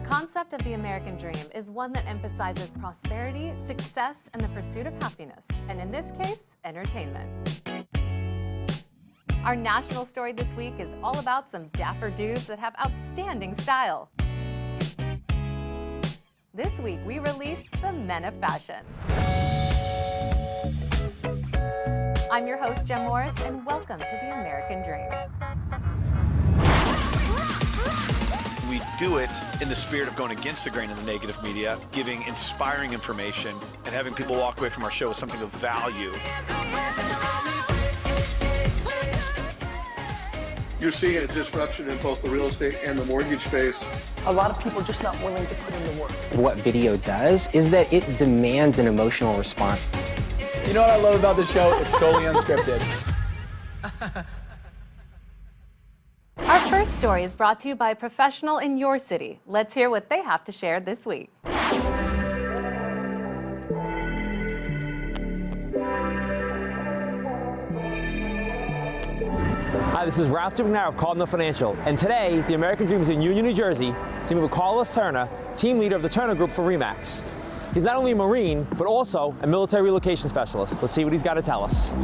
concept of the American dream is one that emphasizes prosperity, success, and the pursuit of happiness, and in this case, entertainment. Our national story this week is all about some dapper dudes that have outstanding style. This week, we release the Men of Fashion. I'm your host, Jem Morris, and welcome to the American Dream. We do it in the spirit of going against the grain of the negative media, giving inspiring information, and having people walk away from our show with something of value. You're seeing a disruption in both the real estate and the mortgage space. A lot of people are just not willing to put in the work. What video does is that it demands an emotional response. You know what I love about the show? It's totally unscripted. Our first story is brought to you by a professional in your city. Let's hear what they have to share this week. Hi, this is Ralph McNair of Cardinal Financial, and today, the American Dream is in Union, New Jersey, teaming with Carlos Turner, team leader of the Turner Group for RE/MAX. He's not only a Marine, but also a military relocation specialist. Let's see what he's got to tell us.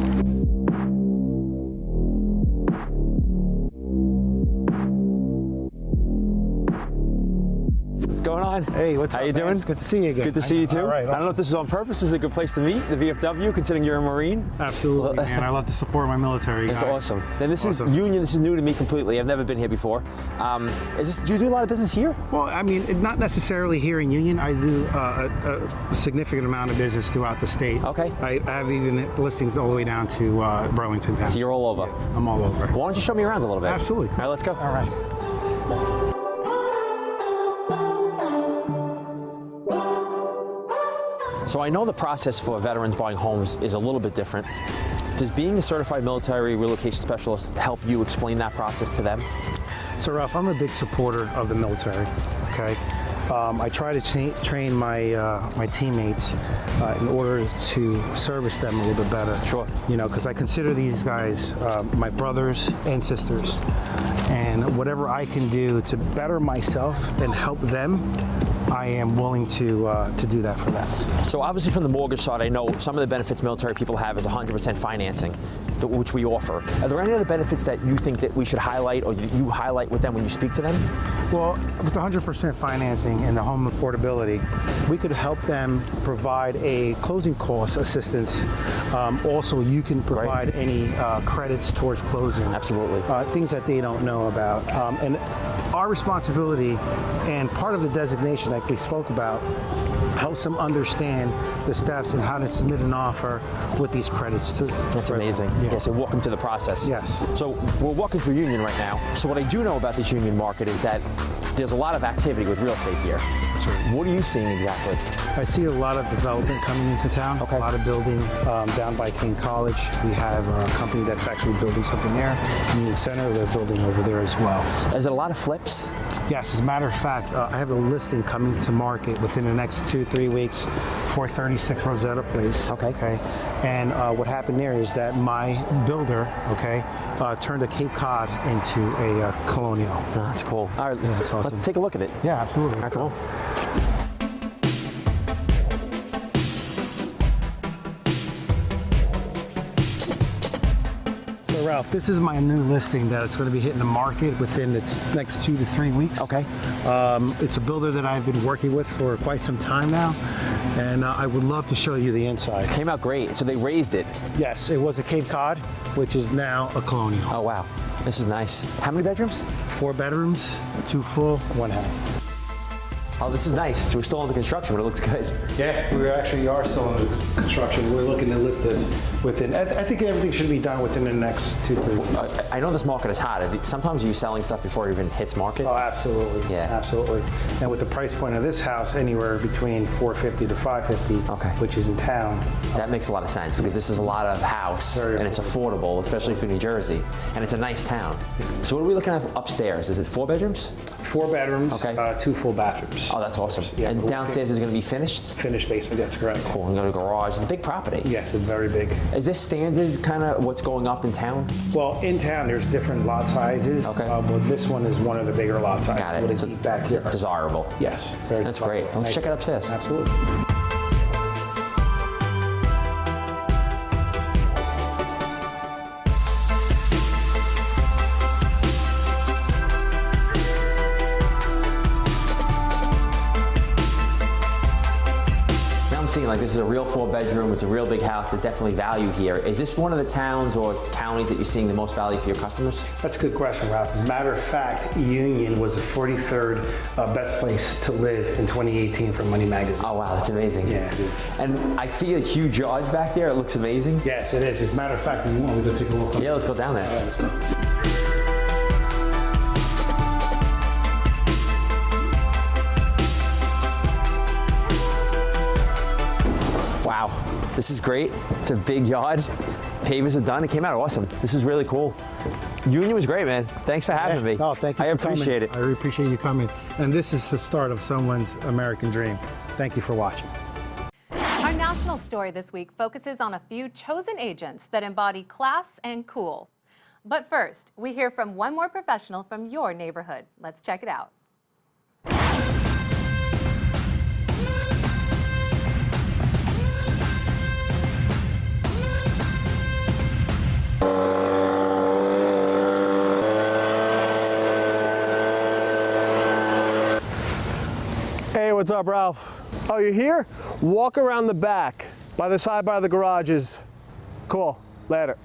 What's going on? Hey, what's up? How you doing? It's good to see you again. Good to see you too. All right, I don't know if this is on purpose. This is a good place to meet, the VFW, considering you're a Marine. Absolutely, man. I love to support my military guys. That's awesome. Then this is Union. This is new to me completely. I've never been here before. Do you do a lot of business here? Well, I mean, not necessarily here in Union. I do a significant amount of business throughout the state. Okay. I have even listings all the way down to Burlington town. So you're all over? Yeah, I'm all over. Why don't you show me around a little bit? Absolutely. All right, let's go. All right. So I know the process for veterans buying homes is a little bit different. Does being a certified military relocation specialist help you explain that process to them? So, Ralph, I'm a big supporter of the military, okay? I try to train my teammates in order to service them a little bit better. Sure. You know, because I consider these guys my brothers and sisters, and whatever I can do to better myself and help them, I am willing to do that for them. So obviously from the mortgage side, I know some of the benefits military people have is 100% financing, which we offer. Are there any other benefits that you think that we should highlight or you highlight with them when you speak to them? Well, with the 100% financing and the home affordability, we could help them provide a closing cost assistance. Also, you can provide any credits towards closing. Absolutely. Things that they don't know about. And our responsibility and part of the designation like we spoke about helps them understand the steps and how to submit an offer with these credits too. That's amazing. Yeah, so walk them through the process. Yes. So we're walking through Union right now. So what I do know about this Union market is that there's a lot of activity with real estate here. That's right. What are you seeing exactly? I see a lot of development coming into town. Okay. A lot of building down by King College. We have a company that's actually building something there. Union Center, they're building over there as well. Is it a lot of flips? Yes, as a matter of fact, I have a listing coming to market within the next 2-3 weeks for 36 Rosetta Place. Okay. And what happened there is that my builder, turned a Cape Cod into a colonial. Oh, that's cool. All right, Yeah, that's awesome. Let's take a look at it. Yeah, absolutely. All right, come on. So Ralph, this is my new listing that it's going to be hitting the market within the next 2 to 3 weeks. Okay. It's a builder that I've been working with for quite some time now, and I would love to show you the inside. Came out great. So they raised it. Yes, it was a Cape Cod, which is now a colonial. Oh, wow. This is nice. How many bedrooms? 4 bedrooms, 2 full, 1 half. Oh, this is nice. So we're still under construction, but it looks good. Yeah, we actually are still under construction. We're looking to list this within, I think everything should be done within the next 2-3 weeks. I know this market is hot. Sometimes you're selling stuff before it even hits market. Oh, absolutely. Yeah. Absolutely. And with the price point of this house, anywhere between $450 to $550, Okay. which is in town. That makes a lot of sense because this is a lot of house and it's affordable, especially for New Jersey, and it's a nice town. So what are we looking at upstairs? Is it 4 bedrooms? 4 bedrooms, Okay. 2 full bathrooms. Oh, that's awesome. Yeah, And downstairs is going to be finished? Finished basement, that's correct. Cool. And got a garage. It's a big property. Yes, it's very big. Is this standard kind of what's going up in town? Well, in town, there's different lot sizes. Okay. But this one is one of the bigger lot sizes. Got it. What It's is back here? desirable. Yes. Very That's great. desirable. Let's check it upstairs. Absolutely. Seeing like this is a real 4-bedroom, it's a real big house, there's definitely value here. Is this one of the towns or counties that you're seeing the most value for your customers? That's a good question, Ralph. As a matter of fact, Union was the 43rd best place to live in 2018 for Money Magazine. Oh wow, that's amazing. Yeah, it is. And I see a huge yard back there, it looks amazing. Yes, it is. As a matter of fact, if you want, we go take a look. Yeah, let's go down there. All right, let's go. Wow, this is great. It's a big yard. Pavers are done. It came out awesome. This is really cool. Union was great, man. Thanks for having me. Oh, thank you. I appreciate it. I really appreciate you coming. And this is the start of someone's American dream. Thank you for watching. Our national story this week focuses on a few chosen agents that embody class and cool. But first, we hear from one more professional from your neighborhood. Let's check it out. Hey, what's up, Ralph? Oh, you're here? Walk around the back, by the side by the garages. Cool. Later.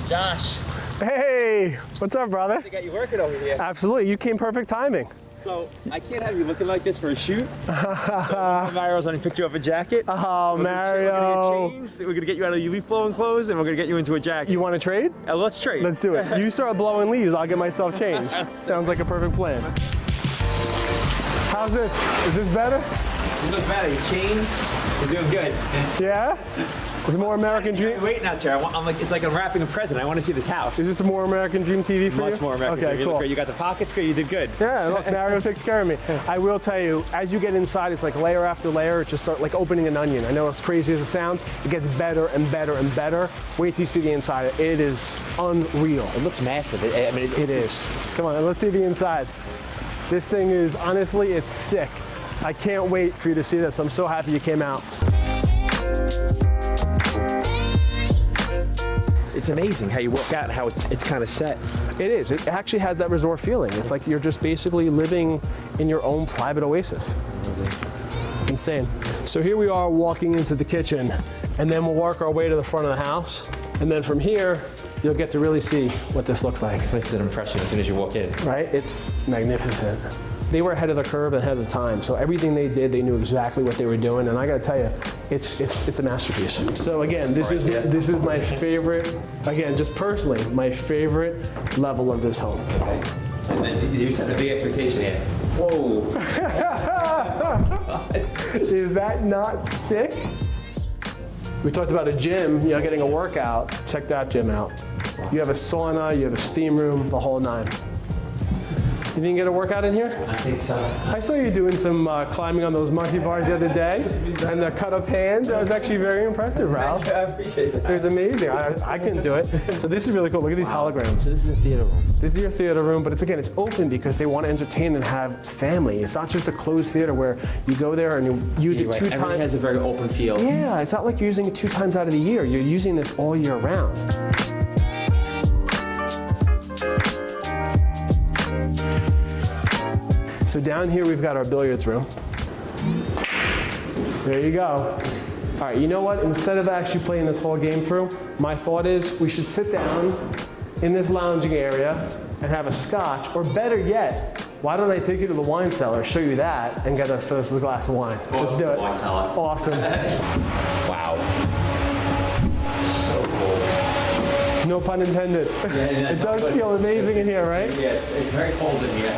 Josh, Hey, what's up, brother? I got you working over here. Absolutely, you came perfect timing. So I can't have you looking like this for a shoot. Mario's on a picture of a jacket. Oh, Mario. We're gonna change. We're gonna get you out of your leaf blowing clothes, and we're gonna get you into a jacket. You want to trade? Let's trade. Let's do it. You start blowing leaves, I'll get myself changed. Sounds like a perfect plan. How's this? Is this better? You look better. You changed. You're doing good. Yeah? Is it more American Dream? Waiting out there. I'm like, it's like unwrapping a present. I want to see this house. Is this a more American Dream TV for you? Much more American Dream. Okay, You cool. look great. You got the pockets good. You did good. Yeah, look, Mario takes care of me. I will tell you, as you get inside, it's like layer after layer. It's just sort of like opening an onion. I know as crazy as it sounds, it gets better and better and better. Wait till you see the inside. It is unreal. It looks massive. I mean, it is. Come on, let's see the inside. This thing is, honestly, it's sick. I can't wait for you to see this. I'm so happy you came out. It's amazing how you walk out and how it's kind of set. It is. It actually has that resort feeling. It's like you're just basically living in your own private oasis. Insane. So here we are walking into the kitchen, and then we'll work our way to the front of the house. And then from here, you'll get to really see what this looks like. It makes an impression as soon as you walk in. Right? It's magnificent. They were ahead of the curve and ahead of the time. So everything they did, they knew exactly what they were doing. And I got to tell you, it's a masterpiece. So again, this is my favorite. Again, just personally, my favorite level of this home. And then you set a big expectation here. Whoa. Is that not sick? We talked about a gym, getting a workout. Check that gym out. You have a sauna, you have a steam room, the whole nine. You think you get a workout in here? I think so. I saw you doing some climbing on those monkey bars the other day, and the cut-up hands. That was actually very impressive, Ralph. I appreciate that. It was amazing. I couldn't do it. So this is really cool. Look at these holograms. So this is a theater room. This is your theater room, but it's open because they want to entertain and have family. It's not just a closed theater where you go there and you use it 2 times. Everything has a very open feel. Yeah, it's not like you're using it 2 times out of the year. You're using this all year round. So down here we've got our billiards room. There you go. All right, you know what? Instead of actually playing this whole game through, my thought is we should sit down in this lounging area and have a scotch, or better yet, why don't I take you to the wine cellar, show you that, and get us a glass of wine. Let's do it. Wine cellar. Awesome. Wow. So cool. No pun intended. Yeah, It does feel amazing in here, right? Yeah, it's very cold in here.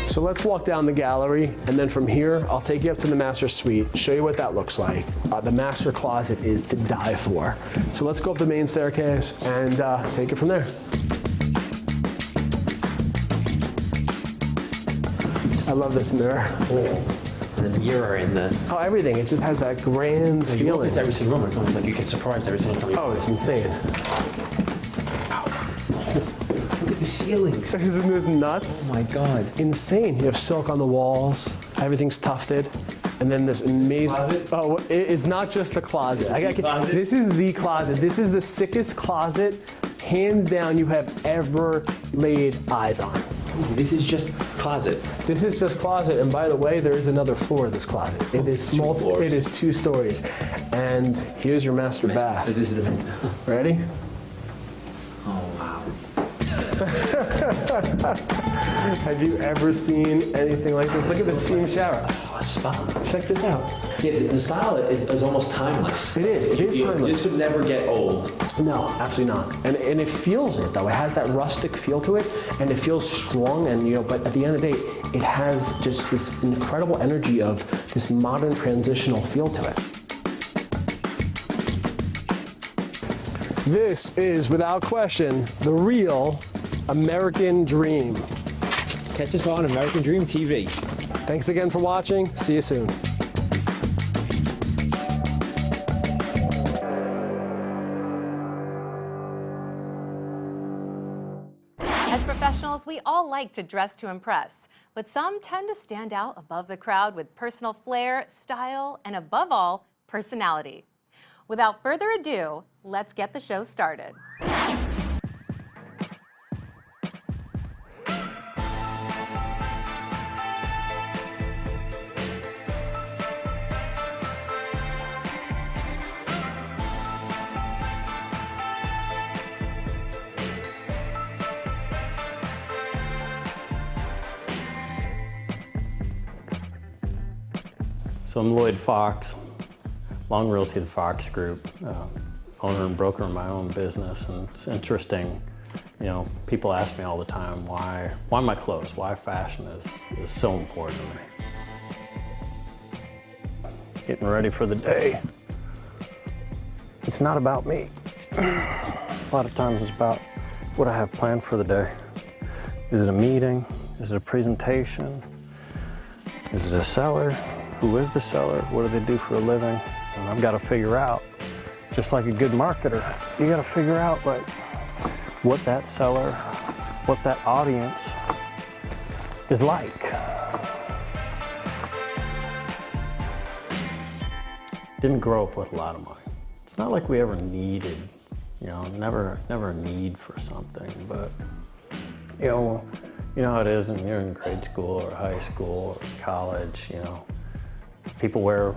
So So let's walk down the gallery, and then from here, I'll take you up to the master suite, show you what that looks like. The master closet is to die for. So let's go up the main staircase and take it from there. I love this mirror. And the mirror and the... Oh, everything. It just has that grand You walk feeling. into every single room, it's almost like you get surprised every single time you... Oh, it's insane. Look at the ceilings. Isn't this nuts? Oh my God. Insane. You have silk on the walls. Everything's tufted. And then this amazing... Closet? Oh, it's not just the closet. Closet? This is the closet. This is the sickest closet, hands down, you have ever laid eyes on. This is just closet. This is just closet, and by the way, there is another floor of this closet. It is floors. It is 2 stories. And here's your master bath. This is the... Ready? Oh, wow. Have you ever seen anything like this? Look at the steam shower. Oh, a spa. Check this out. Yeah, the style is almost timeless. It is timeless. This would never get old. No, absolutely not. And it feels it though. It has that rustic feel to it, and it feels strong. And but at the end of the day, it has just this incredible energy of this modern transitional feel to it. This is, without question, the real American dream. Catch us on American Dream TV. Thanks again for watching. See you soon. As professionals, we all like to dress to impress, but some tend to stand out above the crowd with personal flair, style, and above all, personality. Without further ado, let's get the show started. So I'm Lloyd Fox, Long Realty, the Fox Group, owner and broker of my own business, and it's interesting. People ask me all the time why my clothes, why fashion is so important to me. Getting ready for the day. It's not about me. A lot of times it's about what I have planned for the day. Is it a meeting? Is it a presentation? Is it a seller? Who is the seller? What do they do for a living? And I've got to figure out, just like a good marketer, you got to figure out what that seller, what that audience is like. Didn't grow up with a lot of money. It's not like we ever needed, never a need for something, but you know how it is when you're in grade school or high school or college, people wear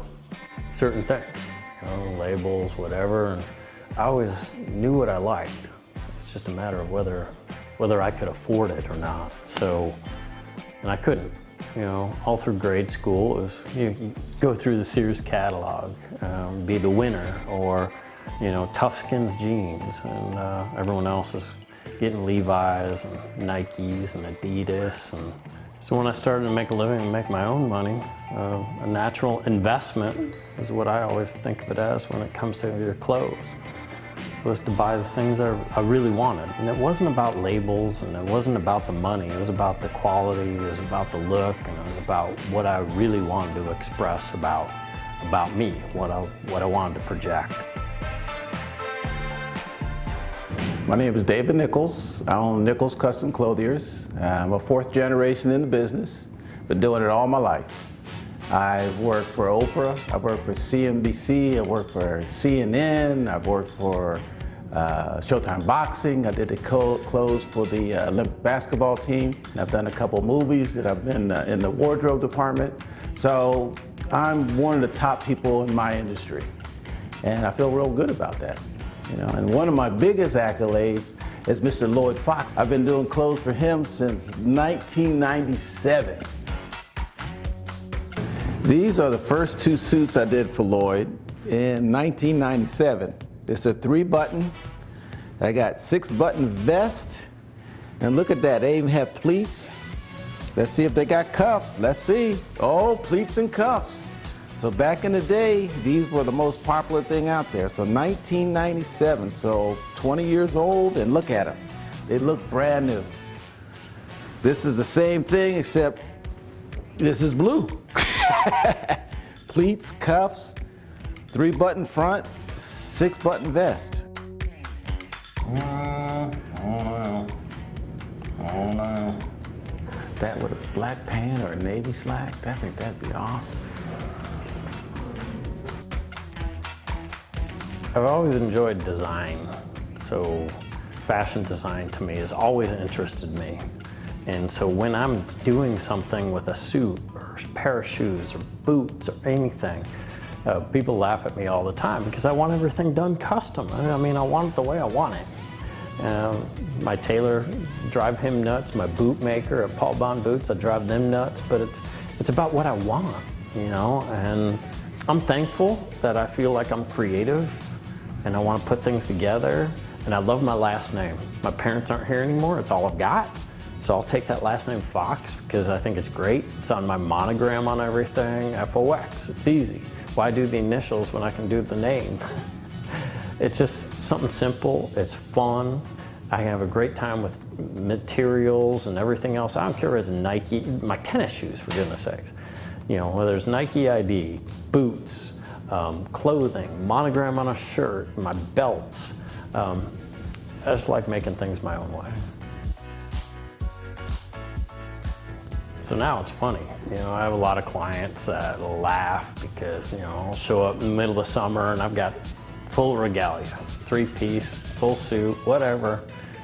certain things, labels, whatever, and I always knew what I liked. It's just a matter of whether I could afford it or not. So, and I couldn't. All through grade school, it was you go through the Sears catalog, be the winner, or Tough Skins jeans, and everyone else is getting Levi's and Nikes and Adidas. And so when I started to make a living and make my own money, a natural investment is what I always think of it as when it comes to your clothes, was to buy the things I really wanted. And it wasn't about labels, and it wasn't about the money. It was about the quality, it was about the look, and it was about what I really wanted to express about me, what I wanted to project. My name is David Nichols. I own Nichols Custom Clothiers. I'm a 4th generation in the business, been doing it all my life. I've worked for Oprah, I've worked for CNBC, I've worked for CNN, I've worked for Showtime Boxing. I did the clothes for the Olympic basketball team. I've done a couple movies that I've been in the wardrobe department. So I'm one of the top people in my industry, and I feel real good about that. And one of my biggest accolades is Mr. Lloyd Fox. I've been doing clothes for him since 1997. These are the first 2 suits I did for Lloyd in 1997. It's a 3-button. I got 6-button vest, and look at that, they even have pleats. Let's see if they got cuffs. Let's see. Oh, pleats and cuffs. So back in the day, these were the most popular thing out there. So 1997, so 20 years old, and look at them. They look brand new. This is the same thing, except this is blue. Pleats, cuffs, 3-button front, 6-button vest. Oh no. That with a black pant or a navy slack, I think that'd be awesome. I've always enjoyed design, so fashion design to me has always interested me. And so when I'm doing something with a suit or a pair of shoes or boots or anything, people laugh at me all the time because I want everything done custom. I mean, I want it the way I want it. My tailor, drive him nuts. My boot maker at Paul Bond Boots, I drive them nuts. But it's about what I want, you know. And I'm thankful that I feel like I'm creative, and I want to put things together. And I love my last name. My parents aren't here anymore. It's all I've got. So I'll take that last name Fox because I think it's great. It's on my monogram on everything, FOX. It's easy. Why do the initials when I can do the name? It's just something simple. It's fun. I have a great time with materials and everything else. I don't care if it's Nike, my tennis shoes, for goodness sakes. You know, whether it's Nike ID, boots, clothing, monogram on a shirt, my belts. I just like making things my own way. So now it's funny. You know, I have a lot of clients that laugh because, you know, I'll show up in the middle of summer and I've got full regalia, 3-piece, full suit, whatever,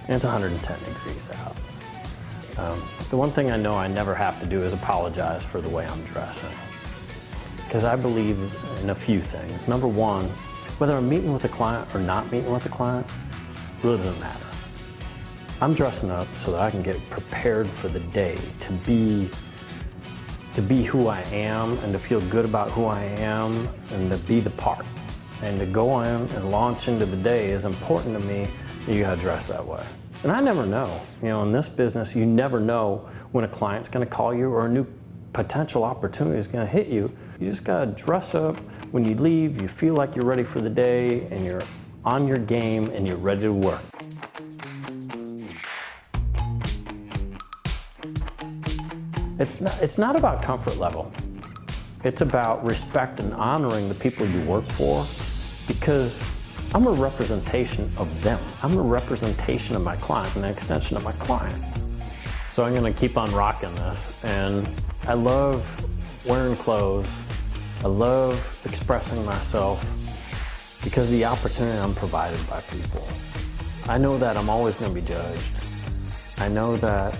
and it's 110 degrees out. The one thing I know I never have to do is apologize for the way I'm dressing. Because I believe in a few things. Number one, whether I'm meeting with a client or not meeting with a client, really doesn't matter. I'm dressing up so that I can get prepared for the day, to be who I am and to feel good about who I am and to be the part. And to go in and launch into the day is important to me. You gotta dress that way. And I never know. You know, in this business, you never know when a client's gonna call you or a new potential opportunity is gonna hit you. You just gotta dress up. When you leave, you feel like you're ready for the day and you're on your game and you're ready to work. It's not about comfort level. It's about respect and honoring the people you work for, because I'm a representation of them. I'm a representation of my client, an extension of my client. So I'm gonna keep on rocking this. And I love wearing clothes. I love expressing myself because of the opportunity I'm provided by people. I know that I'm always gonna be judged. I know that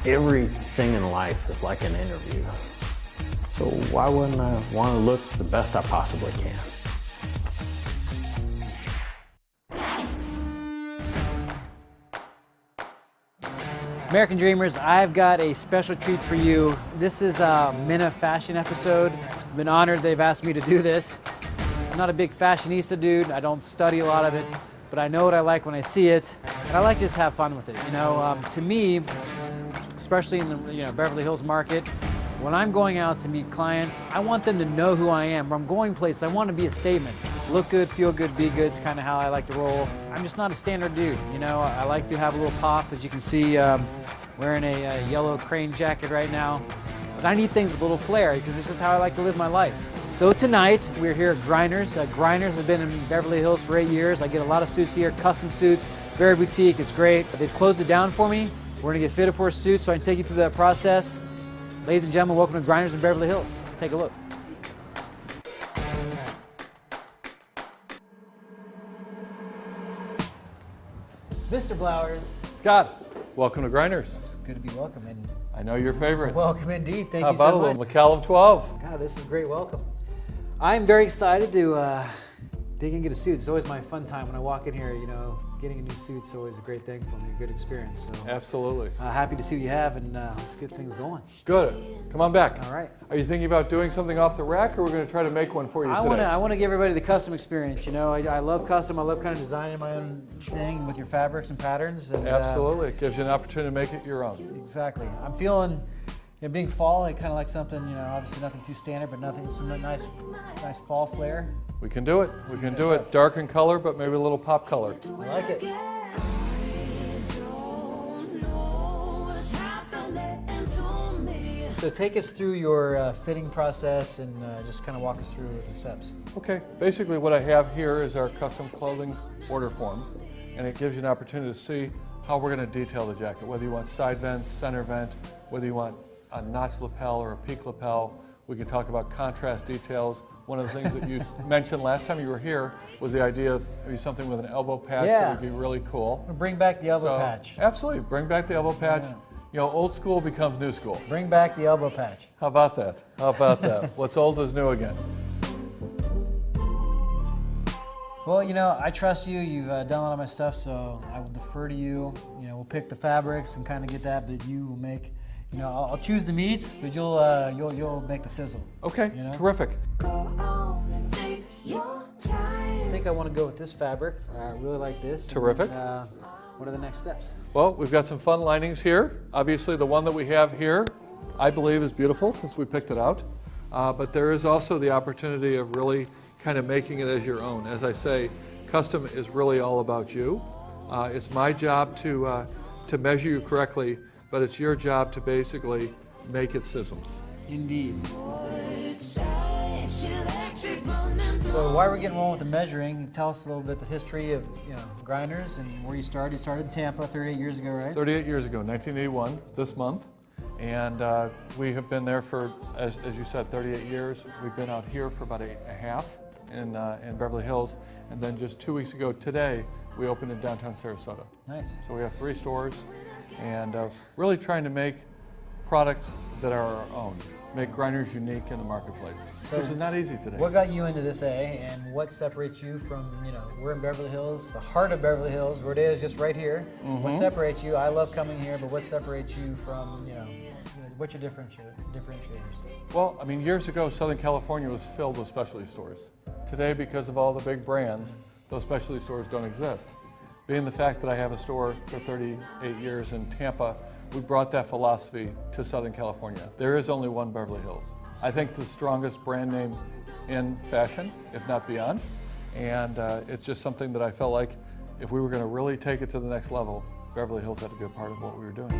everything in life is like an interview. So why wouldn't I want to look the best I possibly can? American Dreamers, I've got a special treat for you. This is a Men of Fashion episode. I've been honored they've asked me to do this. I'm not a big fashionista dude. I don't study a lot of it, but I know what I like when I see it, and I like to just have fun with it. You know, to me, especially in the Beverly Hills market, when I'm going out to meet clients, I want them to know who I am. When I'm going places, I want to be a statement. Look good, feel good, be good. It's kind of how I like to roll. I'm just not a standard dude. You know, I like to have a little pop, as you can see, wearing a yellow crane jacket right now. But I need things with a little flair because this is how I like to live my life. So tonight, we're here at Grinders. Grinders has been in Beverly Hills for 8 years. I get a lot of suits here, custom suits, very boutique, it's great. They've closed it down for me. We're gonna get fitted for a suit so I can take you through that process. Ladies and gentlemen, welcome to Grinders in Beverly Hills. Let's take a look. Mr. Blowers. Scott, welcome to Grinders. It's good to be welcome. And I know your favorite. Welcome indeed. Thank How you so about a much. little McCallum 12? God, this is a great welcome. I'm very excited to dig and get a suit. It's always my fun time when I walk in here. You know, getting a new suit's always a great thing for me, a good experience. So Absolutely. Happy to see what you have, and let's get things going. Good. Come on back. All right. Are you thinking about doing something off the rack, or we're going to try to make one for you today? I want to give everybody the custom experience. You know, I love custom. I love kind of designing my own thing with your fabrics and patterns. And, Absolutely. It gives you an opportunity to make it your own. Exactly. I'm feeling, Yeah, being fall, I kind of like something, obviously nothing too standard, but some nice fall flair. We can do it. We can do it. Dark in color, but maybe a little pop color. I like it. So take us through your fitting process and just kind of walk us through the steps. Okay, basically what I have here is our custom clothing order form, and it gives you an opportunity to see how we're going to detail the jacket, whether you want side vents, center vent, whether you want a notch lapel or a peak lapel. We can talk about contrast details. One of the things that you mentioned last time you were here was the idea of maybe something with an elbow patch that would be really cool. Bring back the elbow patch. Absolutely, bring back the elbow patch. Yeah. Old school becomes new school. Bring back the elbow patch. How about that? How about that? What's old is new again. Well, I trust you. You've done a lot of my stuff, so I will defer to you. We'll pick the fabrics and kind of get that, but you will make, I'll choose the meats, but you'll make the sizzle. Okay, terrific. I think I want to go with this fabric. I really like this. Terrific. And, what are the next steps? Well, we've got some fun linings here. Obviously, the one that we have here, I believe, is beautiful since we picked it out. But there is also the opportunity of really kind of making it as your own. As I say, custom is really all about you. It's my job to measure you correctly, but it's your job to basically make it sizzle. Indeed. So while we're getting on with the measuring, tell us a little bit the history of grinders and where you started. You started in Tampa 38 years ago, right? 38 years ago, 1981, this month. And we have been there for, as you said, 38 years. We've been out here for about 8.5 in Beverly Hills. And then just 2 weeks ago today, we opened in downtown Sarasota. Nice. So we have 3 stores and really trying to make products that are our own. Make grinders unique in the marketplace, which is not easy today. What got you into this, and what separates you from, we're in Beverly Hills, the heart of Beverly Hills, where it is just right here. Mm-hmm. What separates you? I love coming here, but what separates you from, what's your differentiators? Well, years ago, Southern California was filled with specialty stores. Today, because of all the big brands, those specialty stores don't exist. Being the fact that I have a store for 38 years in Tampa, we brought that philosophy to Southern California. There is only one Beverly Hills. I think the strongest brand name in fashion, if not beyond. And it's just something that I felt like if we were going to really take it to the next level, Beverly Hills had to be a part of what we were doing.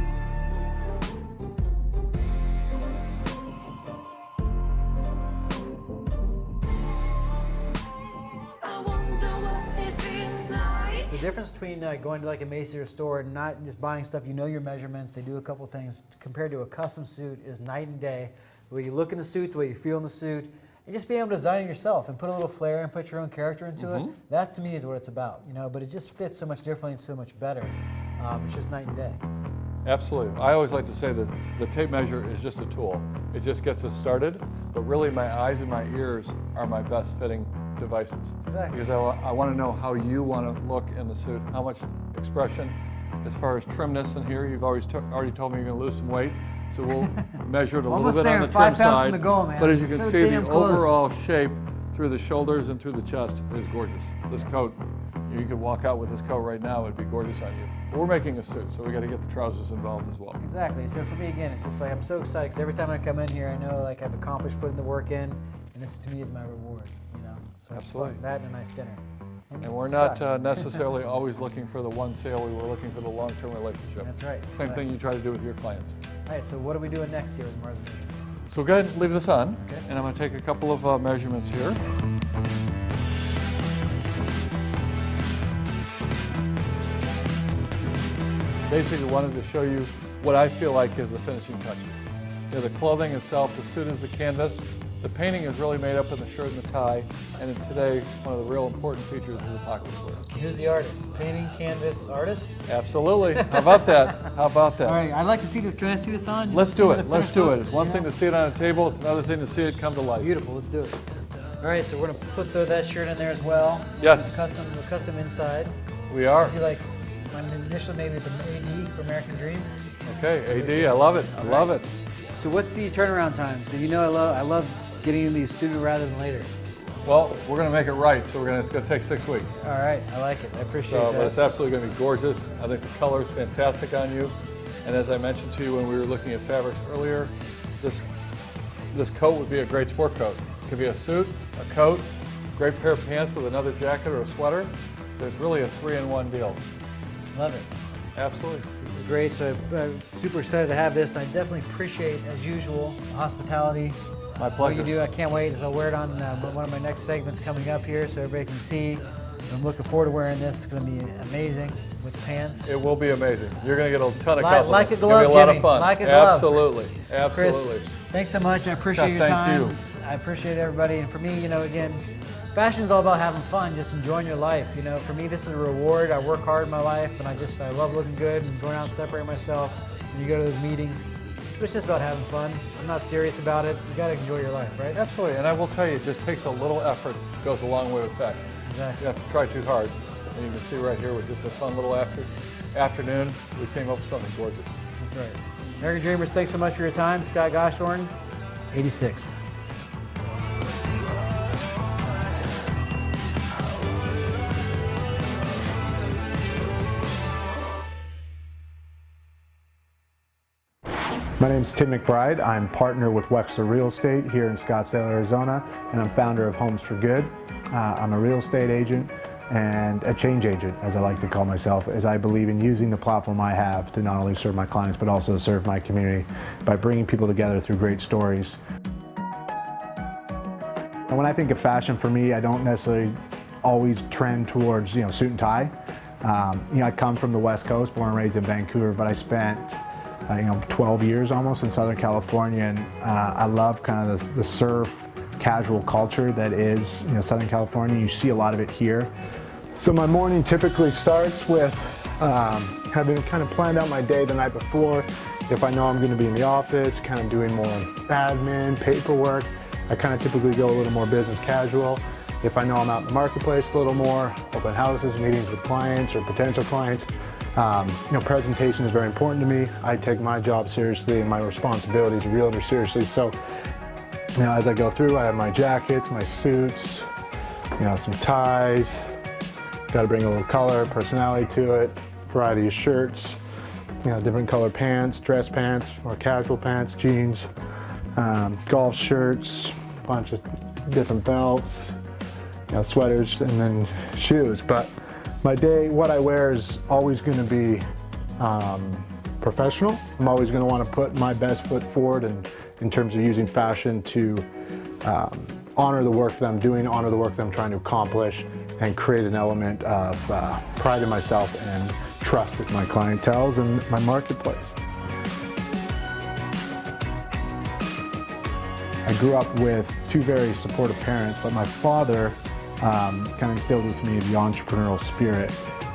The difference between going to like a Macy's or store and not just buying stuff, your measurements, they do a couple things, compared to a custom suit is night and day. The way you look in the suit, the way you feel in the suit, and just being able to design it yourself and put a little flair and put your own character into it, that to me is what it's about, but it just fits so much differently and so much better. It's just night and day. Absolutely. I always like to say that the tape measure is just a tool. It just gets us started, but really my eyes and my ears are my best fitting devices. Exactly. Because I want to know how you want to look in the suit, how much expression, as far as trimness in here. You've already told me you're going to lose some weight, so we'll measure it a little bit on the trim side. But as you can see, the overall shape through the shoulders and through the chest is gorgeous. This coat, you could walk out with this coat right now, it'd be gorgeous on you. But we're making a suit, so we got to get the trousers involved as well. Exactly. So for me, again, it's just like I'm so excited because every time I come in here, I know like I've accomplished putting the work in, and this to me is my reward. So absolutely. That and a nice dinner. And we're not necessarily always looking for the one sale. We were looking for the long-term relationship. That's right. Same thing you try to do with your clients. All right, so what are we doing next here with Martha? So go ahead and leave this on, and I'm going to take a couple of measurements here. Basically wanted to show you what I feel like is the finishing touches. The clothing itself, the suit is the canvas. The painting is really made up in the shirt and the tie, and today, one of the real important features is the pocket square. Who's the artist? Painting, canvas, artist? Absolutely. How about that? How about that? All right, I'd like to see this. Can I see this on? Let's do it. Let's do it. It's one thing to see it on a table. It's another thing to see it come to life. Beautiful. Let's do it. All right, so we're going to put that shirt in there as well. Yes. The custom inside. We are. You like my initial maybe the AD for American Dream? Okay, AD. I love it. I love it. So what's the turnaround time? So I love getting in these sooner rather than later. Well, we're going to make it right, so it's going to take 6 weeks. All right, I like it. I appreciate that. But it's absolutely going to be gorgeous. I think the color is fantastic on you. And as I mentioned to you when we were looking at fabrics earlier, this coat would be a great sport coat. It could be a suit, a coat, great pair of pants with another jacket or a sweater. So it's really a 3-in-1 deal. Love it. Absolutely. This is great. So I'm super excited to have this. And I definitely appreciate, as usual, the hospitality. My pleasure. What you do, I can't wait. I'll wear it on one of my next segments coming up here so everybody can see. I'm looking forward to wearing this. It's going to be amazing with the pants. It will be amazing. You're going to get a ton of compliments. Like a glove, it's going to be a lot Jimmy. of fun. Like a glove. Absolutely. Absolutely. Chris, thanks so much. I appreciate your time. Thank you. I appreciate everybody. And for me, again, fashion is all about having fun, just enjoying your life. For me, this is a reward. I work hard in my life, and I love looking good and going out and separating myself. When you go to those meetings, it's just about having fun. I'm not serious about it. You got to enjoy your life, right? Absolutely. And I will tell you, it just takes a little effort. It goes a long way with fashion. Exactly. You have to try too hard. And you can see right here with just a fun little afternoon, we came up with something gorgeous. That's right. American Dreamers, thanks so much for your time. Scott Goshorn, 86th. My name is Tim McBride. I'm partner with Wexler Real Estate here in Scottsdale, Arizona, and I'm founder of Homes for Good. I'm a real estate agent and a change agent, as I like to call myself, as I believe in using the platform I have to not only serve my clients, but also serve my community by bringing people together through great stories. And when I think of fashion, for me, I don't necessarily always trend towards, suit and tie. I come from the West Coast, born and raised in Vancouver, but I spent 12 years almost in Southern California, and I love kind of the surf casual culture that is Southern California. You see a lot of it here. So my morning typically starts with having kind of planned out my day the night before. If I know I'm going to be in the office, kind of doing more admin, paperwork, I kind of typically go a little more business casual. If I know I'm out in the marketplace a little more, open houses, meetings with clients or potential clients, presentation is very important to me. I take my job seriously and my responsibilities as a realtor seriously. So, as I go through, I have my jackets, my suits, some ties. Got to bring a little color, personality to it. Variety of shirts, different color pants, dress pants, or casual pants, jeans, golf shirts, a bunch of different belts, sweaters, and then shoes. But my day, what I wear is always going to be professional. I'm always going to want to put my best foot forward and in terms of using fashion to honor the work that I'm doing, honor the work that I'm trying to accomplish, and create an element of pride in myself and trust with my clientele and my marketplace. I grew up with two very supportive parents, but my father kind of instilled with me the entrepreneurial spirit,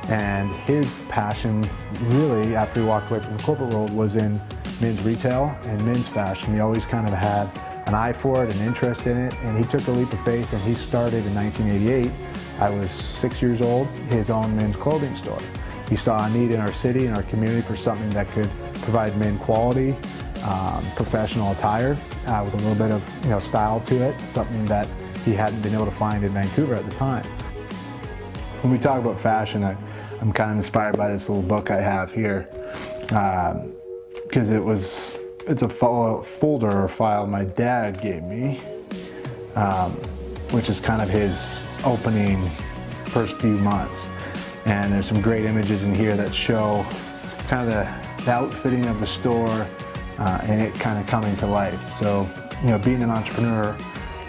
and his passion really, after he walked away from the corporate world, was in men's retail and men's fashion. He always kind of had an eye for it, an interest in it, and he took a leap of faith and he started in 1988. I was 6 years old, his own men's clothing store. He saw a need in our city and our community for something that could provide men quality, professional attire with a little bit of style to it, something that he hadn't been able to find in Vancouver at the time. When we talk about fashion, I'm kind of inspired by this little book I have here, because it's a folder or file my dad gave me, which is kind of his opening first few months. And there's some great images in here that show kind of the outfitting of the store and it kind of coming to life. So, being an entrepreneur,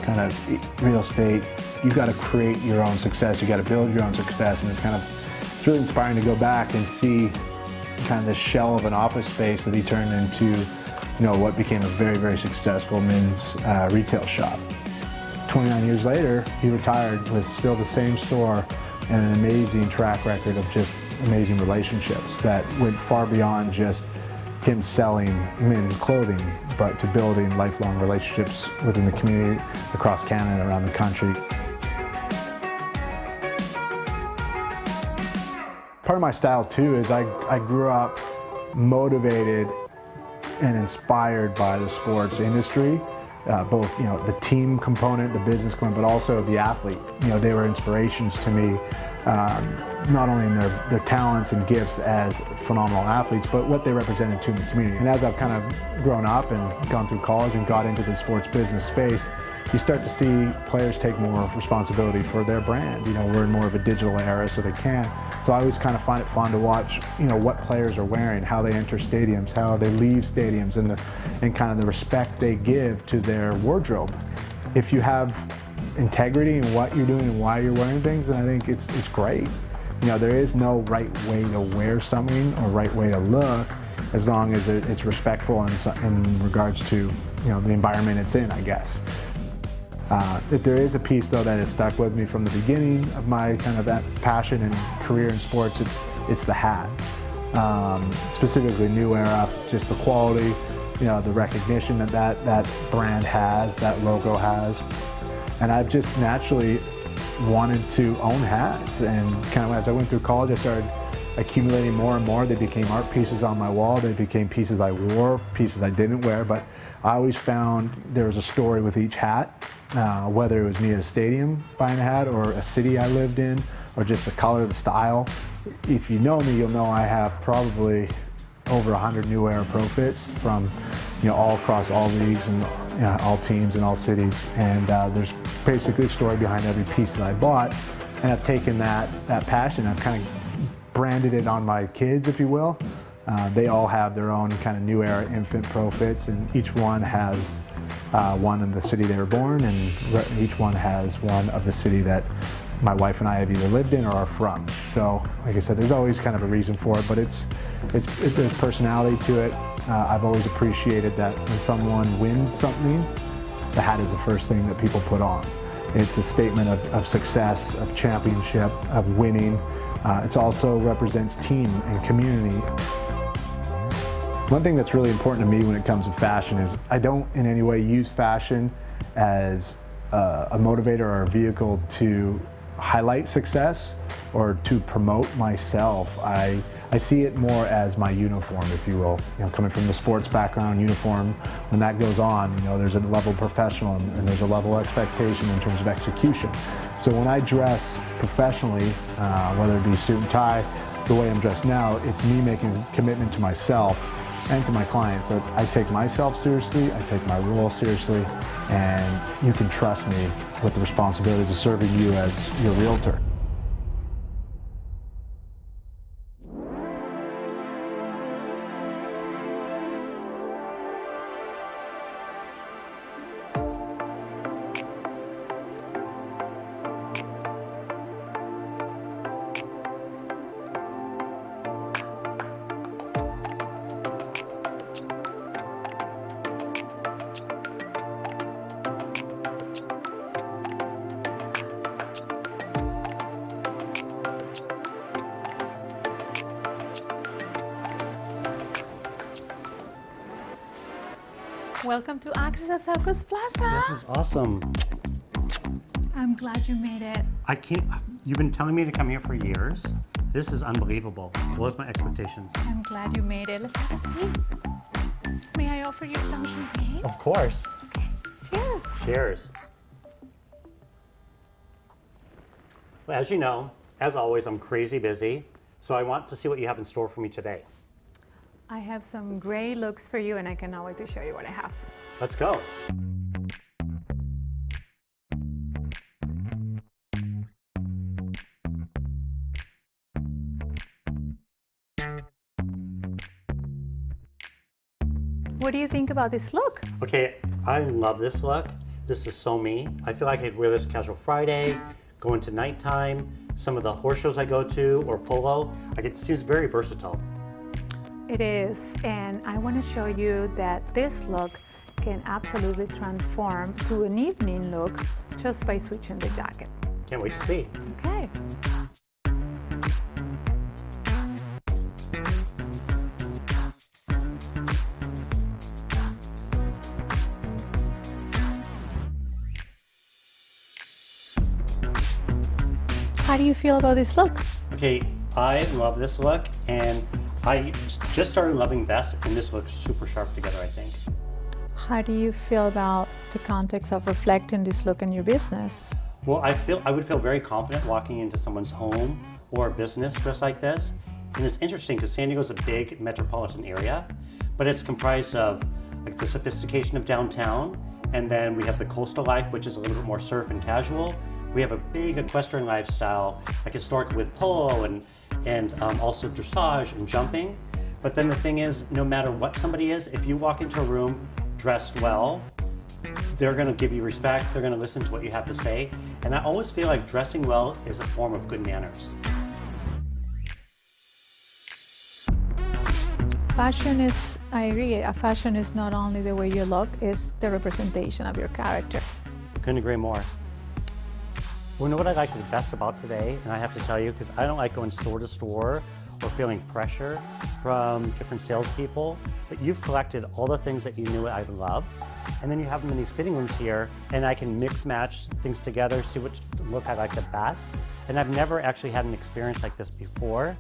kind of real estate, you got to create your own success. You got to build your own success, and it's really inspiring to go back and see kind of the shell of an office space that he turned into, what became a very, very successful men's retail shop. 29 years later, he retired with still the same store and an amazing track record of just amazing relationships that went far beyond just him selling men's clothing, but to building lifelong relationships within the community across Canada and around the country. Part of my style too is I grew up motivated and inspired by the sports industry, both the team component, the business component, but also the athlete. They were inspirations to me. not only in their talents and gifts as phenomenal athletes, but what they represented to the community. And as I've kind of grown up and gone through college and got into the sports business space, you start to see players take more responsibility for their brand. You know, we're in more of a digital era, so they can. So I always kind of find it fun to watch, you know, what players are wearing, how they enter stadiums, how they leave stadiums, and kind of the respect they give to their wardrobe. If you have integrity in what you're doing and why you're wearing things, then I think it's great. You know, there is no right way to wear something or right way to look, as long as it's respectful in regards to, you know, the environment it's in, I guess. If there is a piece though that has stuck with me from the beginning of my kind of that passion and career in sports, it's the hat. Specifically New Era, just the quality, you know, the recognition that brand has, that logo has. And I've just naturally wanted to own hats, and kind of as I went through college, I started accumulating more and more. They became art pieces on my wall, they became pieces I wore, pieces I didn't wear, but I always found there was a story with each hat, whether it was me at a stadium buying a hat, or a city I lived in, or just the color, the style. If you know me, you'll know I have probably over 100 New Era Pro Fits from, you know, all across all leagues and all teams and all cities. And there's basically a story behind every piece that I bought. And I've taken that passion, I've kind of branded it on my kids, if you will. They all have their own kind of New Era infant Pro Fits, and each one has one in the city they were born, and each one has one of the city that my wife and I have either lived in or are from. So, like I said, there's always kind of a reason for it, but there's personality to it. I've always appreciated that when someone wins something, the hat is the first thing that people put on. It's a statement of success, of championship, of winning. It also represents team and community. One thing that's really important to me when it comes to fashion is I don't in any way use fashion as a motivator or a vehicle to highlight success or to promote myself. I see it more as my uniform, if you will. You know, coming from the sports background, uniform, when that goes on, you know, there's a level of professional and there's a level of expectation in terms of execution. So when I dress professionally, whether it be suit and tie, the way I'm dressed now, it's me making a commitment to myself and to my clients that I take myself seriously, I take my role seriously, and you can trust me with the responsibility of serving you as your realtor. Welcome to Access at Southwest Plaza. This is awesome. I'm glad you made it. I can't, you've been telling me to come here for years. This is unbelievable. Blows my expectations. I'm glad you made it. Let's have a seat. May I offer you some champagne? Of course. Okay. Cheers. Cheers. Well, as you know, as always, I'm crazy busy, so I want to see what you have in store for me today. I have some gray looks for you, and I cannot wait to show you what I have. Let's go. What do you think about this look? Okay, I love this look. This is so me. I feel like I could wear this casual Friday, go into nighttime, some of the horse shows I go to, or polo. It seems very versatile. It is, and I want to show you that this look can absolutely transform to an evening look just by switching the jacket. Can't wait to see. Okay. How do you feel about this look? Okay, I love this look, and I just started loving vests, and this looks super sharp together, I think. How do you feel about the context of reflecting this look in your business? Well, I would feel very confident walking into someone's home or business dressed like this. And it's interesting because San Diego is a big metropolitan area, but it's comprised of like the sophistication of downtown, and then we have the coastal life, which is a little bit more surf and casual. We have a big equestrian lifestyle, like historically with polo and also dressage and jumping. But then the thing is, no matter what somebody is, if you walk into a room dressed well, they're gonna give you respect, they're gonna listen to what you have to say. And I always feel like dressing well is a form of good manners. Fashion is, I agree, fashion is not only the way you look, it's the representation of your character. Couldn't agree more. Well, you know what I like the best about today, and I have to tell you, because I don't like going store to store or feeling pressure from different salespeople, but you've collected all the things that you knew I would love, and then you have them in these fitting rooms here, and I can mix match things together, see which look I like the best. And I've never actually had an experience like this before,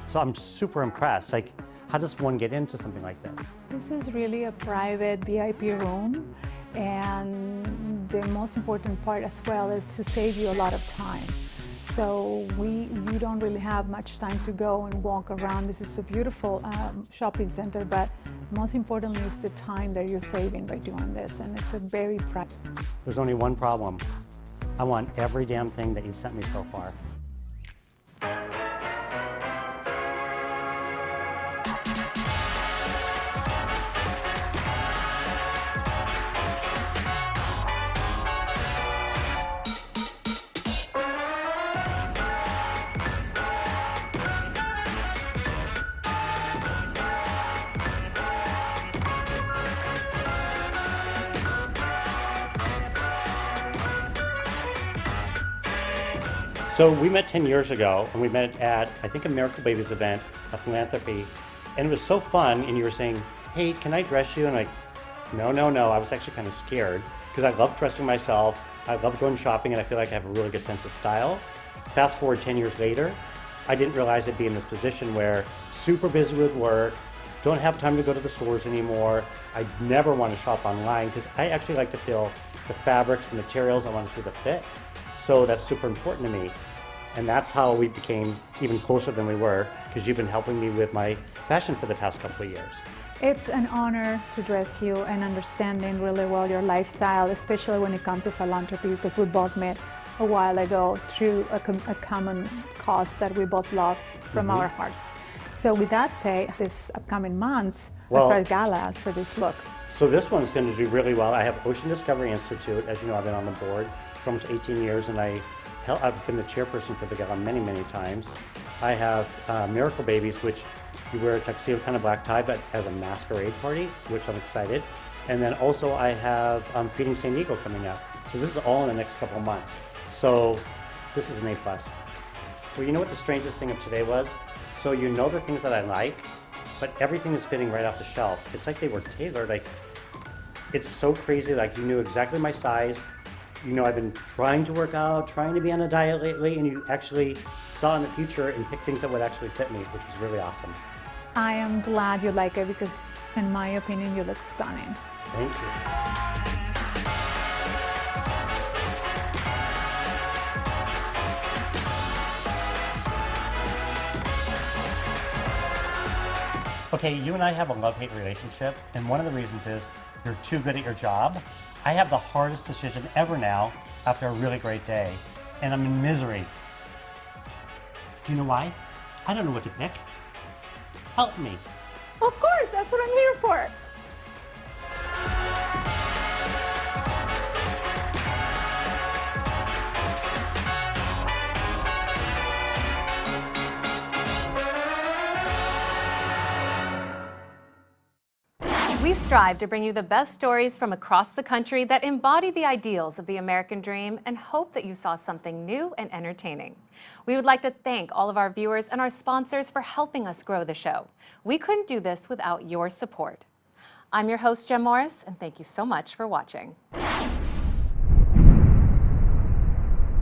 so I'm super impressed. Like, how does one get into something like this? This is really a private VIP room, and the most important part as well is to save you a lot of time. So you don't really have much time to go and walk around. This is a beautiful shopping center, but most importantly is the time that you're saving by doing this, and it's a very private. There's only one problem. I want every damn thing that you've sent me so far. So we met 10 years ago, and we met at, I think, a Miracle Babies event, a philanthropy, and it was so fun, and you were saying, hey, can I dress you? And I'm like, no. I was actually kind of scared, because I love dressing myself, I love going shopping, and I feel like I have a really good sense of style. Fast forward 10 years later, I didn't realize I'd be in this position where super busy with work, don't have time to go to the stores anymore, I never want to shop online, because I actually like to feel the fabrics, the materials, I want to see the fit. So that's super important to me. And that's how we became even closer than we were, because you've been helping me with my fashion for the past couple of years. It's an honor to dress you and understanding really well your lifestyle, especially when it comes to philanthropy, because we both met a while ago through a common cause that we both love from our hearts. So with that said, this upcoming months, as far as galas for this look. So this one's going to do really well. I have Ocean Discovery Institute. As you know, I've been on the board for almost 18 years, and I've been the chairperson for the gala many, many times. I have Miracle Babies, which you wear a tuxedo kind of black tie, but as a masquerade party, which I'm excited. And then also I have Feeding San Diego coming up. So this is all in the next couple of months. So this is an A+. Well, you know what the strangest thing of today was? So you know the things that I like, but everything is fitting right off the shelf. It's like they were tailored. Like, it's so crazy. Like, you knew exactly my size. You know, I've been trying to work out, trying to be on a diet lately, and you actually saw in the future and picked things that would actually fit me, which was really awesome. I am glad you like it because, in my opinion, you look stunning. Thank you. Okay, you and I have a love-hate relationship, and one of the reasons is you're too good at your job. I have the hardest decision ever now after a really great day, and I'm in misery. Do you know why? I don't know what to pick. Help me. Of course, that's what I'm here for. We strive to bring you the best stories from across the country that embody the ideals of the American dream and hope that you saw something new and entertaining. We would like to thank all of our viewers and our sponsors for helping us grow the show. We couldn't do this without your support. I'm your host, Jem Morris, and thank you so much for watching.